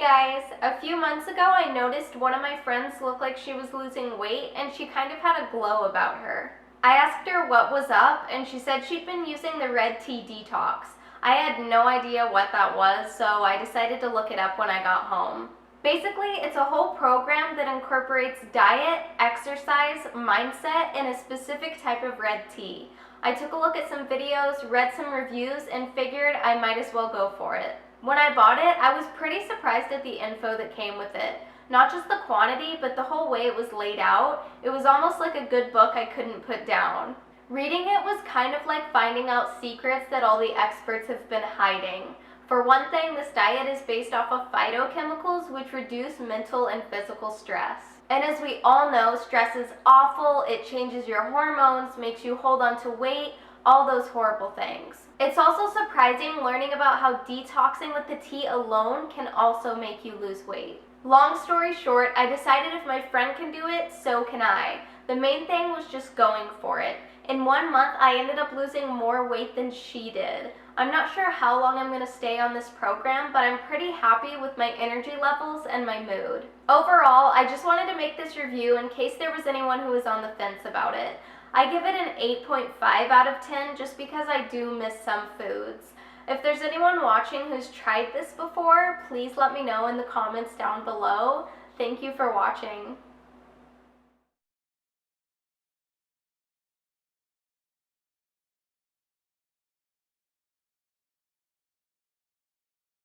guys, a few months ago I noticed one of my friends looked like she was losing weight and she kind of had a glow about her. I asked her what was up and she said she'd been using the Red Tea Detox. I had no idea what that was, so I decided to look it up when I got home. Basically, it's a whole program that incorporates diet, exercise, mindset, and a specific type of red tea. I took a look at some videos, read some reviews, and figured I might as well go for it. When I bought it, I was pretty surprised at the info that came with it. Not just the quantity, but the whole way it was laid out. It was almost like a good book I couldn't put down. Reading it was kind of like finding out secrets that all the experts have been hiding. For one thing, this diet is based off of phytochemicals which reduce mental and physical stress. And as we all know, stress is awful. It changes your hormones, makes you hold on to weight, all those horrible things. It's also surprising learning about how detoxing with the tea alone can also make you lose weight. Long story short, I decided if my friend can do it, so can I. The main thing was just going for it. In 1 month, I ended up losing more weight than she did. I'm not sure how long I'm going to stay on this program, but I'm pretty happy with my energy levels and my mood. Overall, I just wanted to make this review in case there was anyone who was on the fence about it. I give it an 8.5 out of 10 just because I do miss some foods. If there's anyone watching who's tried this before, please let me know in the comments down below. Thank you for watching.